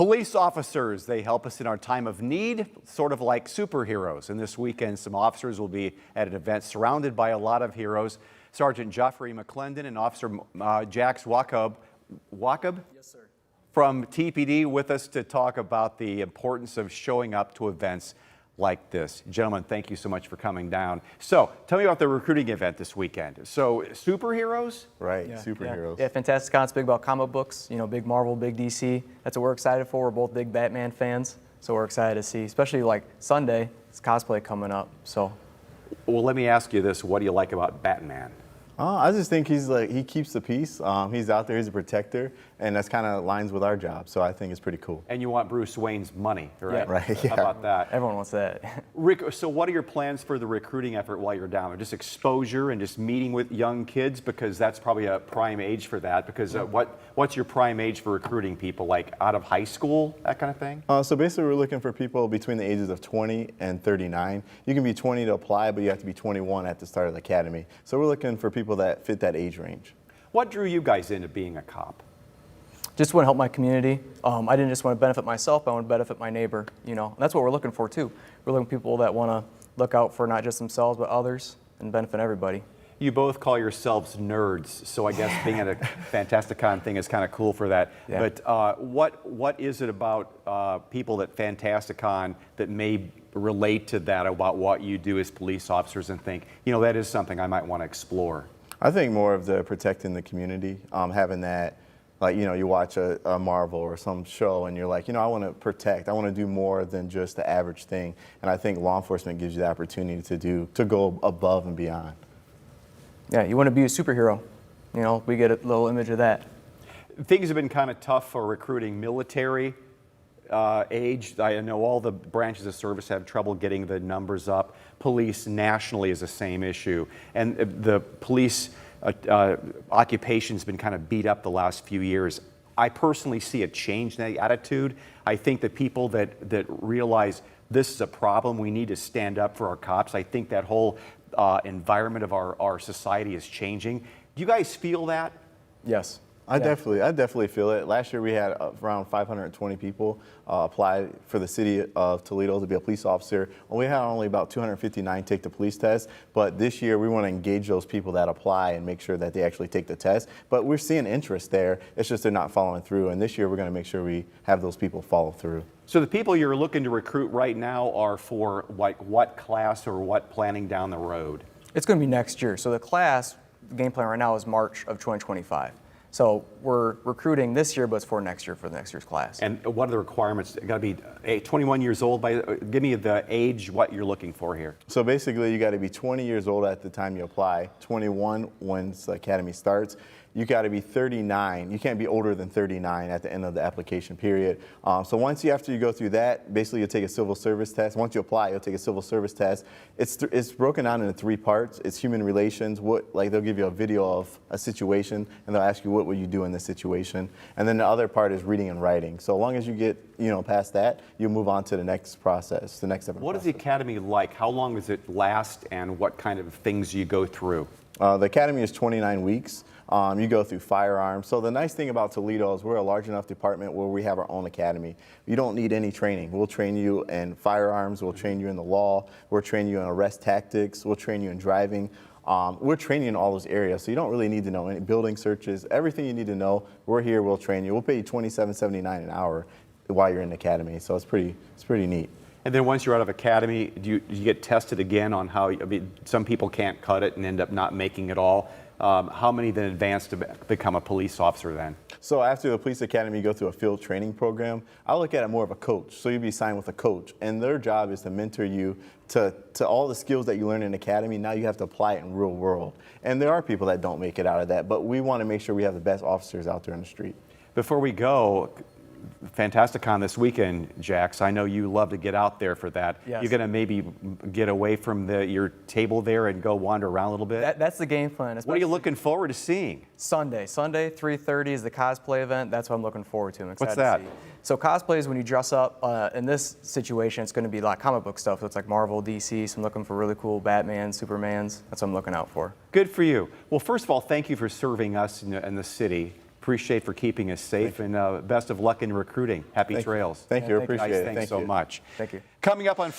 Police officers, they help us in our time of need, sort of like superheroes. And this weekend, some officers will be at an event surrounded by a lot of heroes. Sergeant Geoffrey McLendon and Officer Jax Wachob. Wachob? Yes, sir. From TPD with us to talk about the importance of showing up to events like this. Gentlemen, thank you so much for coming down. So, tell me about the recruiting event this weekend. So, superheroes? Right, yeah, superheroes. Yeah, Fantasticon's big about comic books, you know, big Marvel, big DC. That's what we're excited for. We're both big Batman fans, so we're excited to see, especially like Sunday, it's cosplay coming up, so. Well, let me ask you this. What do you like about Batman? I just think he keeps the peace. He's out there, he's a protector, and that's kind of lines with our job, so I think it's pretty cool. And you want Bruce Wayne's money, right? Yeah. Right, yeah. How about that? Everyone wants that. Rick, so what are your plans for the recruiting effort while you're down there? Just exposure and just meeting with young kids, because that's probably a prime age for that, because what's your prime age for recruiting people, like out of high school, that kind of thing? So basically we're looking for people between the ages of 20 and 39. You can be 20 to apply, but you have to be 21 at the start of the academy. So we're looking for people that fit that age range. What drew you guys into being a cop? Just want to help my community. I didn't just want to benefit myself, I want to benefit my neighbor, you know. And that's what we're looking for too. We're looking for people that want to look out for not just themselves, but others and benefit everybody. You both call yourselves nerds, so I guess being at a Fantasticon thing is kind of cool for that. Yeah. But what is it about people at Fantasticon that may relate to that, about what you do as police officers, and think, you know, that is something I might want to explore? I think more of the protecting the community, having that, like, you know, you watch a Marvel or some show and you're like, you know, I want to protect, I want to do more than just the average thing. And I think law enforcement gives you the opportunity to go above and beyond. Yeah, you want to be a superhero. You know, we get a little image of that. Things have been kind of tough for recruiting military age. I know all the branches of service have trouble getting the numbers up. Police nationally is the same issue. And the police occupation's been kind of beat up the last few years. I personally see a change in the attitude. I think that people that realize this is a problem, we need to stand up for our cops. I think that whole environment of our society is changing. Do you guys feel that? Yes. I definitely feel it. Last year we had around 520 people apply for the city of Toledo to be a police officer. We had only about 259 take the police test, but this year we want to engage those people that apply and make sure that they actually take the test. But we're seeing interest there, it's just they're not following through, and this year we're going to make sure we have those people follow through. So the people you're looking to recruit right now are for like what class or what planning down the road? It's going to be next year. So the class, the game plan right now is March of 2025. So we're recruiting this year, but it's for next year, for the next year's class. And what are the requirements? Got to be 21 years old. Give me the age, what you're looking for here. So basically, you got to be 20 years old at the time you apply, 21 once the academy starts. You got to be 39. You can't be older than 39 at the end of the application period. So after you go through that, basically you'll take a civil service test. Once you apply, you'll take a civil service test. It's broken down into 3 parts. It's human relations. They'll give you a video of a situation, and they'll ask you what would you do in this situation. And then the other part is reading and writing. So as long as you get past that, you move on to the next process, the next step. What is the academy like? How long does it last, and what kind of things do you go through? The academy is 29 weeks. You go through firearms. So the nice thing about Toledo is we're a large enough department where we have our own academy. You don't need any training. We'll train you in firearms. We'll train you in the law. We'll train you in arrest tactics. We'll train you in driving. We're training in all those areas, so you don't really need to know any building searches. Everything you need to know, we're here. We'll train you. We'll pay you $27.79 an hour while you're in the academy. So it's pretty neat. And then once you're out of academy, do you get tested again on how? I mean, some people can't cut it and end up not making it all. How many then advance to become a police officer then? So after the police academy, you go through a field training program. I look at it more of a coach. So you'd be signed with a coach, and their job is to mentor you to all the skills that you learn in academy. Now you have to apply it in real world. And there are people that don't make it out of that, but we want to make sure we have the best officers out there on the street. Before we go, Fantasticon this weekend, Jax, I know you love to get out there for that. Yes. You're going to maybe get away from your table there and go wander around a little bit? That's the game plan. What are you looking forward to seeing? Sunday, 3:30 is the cosplay event. That's what I'm looking forward to. I'm excited What's that? to see. So cosplay is when you dress up. In this situation, it's going to be like comic book stuff. So it's like Marvel, DC. So I'm looking for really cool Batman, Supermans. That's what I'm looking out for. Good for you. Well, first of all, thank you for serving us in the city. Appreciate for keeping us safe, and best of luck in recruiting. Happy trails. Thank you. Thank you. Appreciate Guys, it. thanks Thank so you. much. Thank you. Coming up on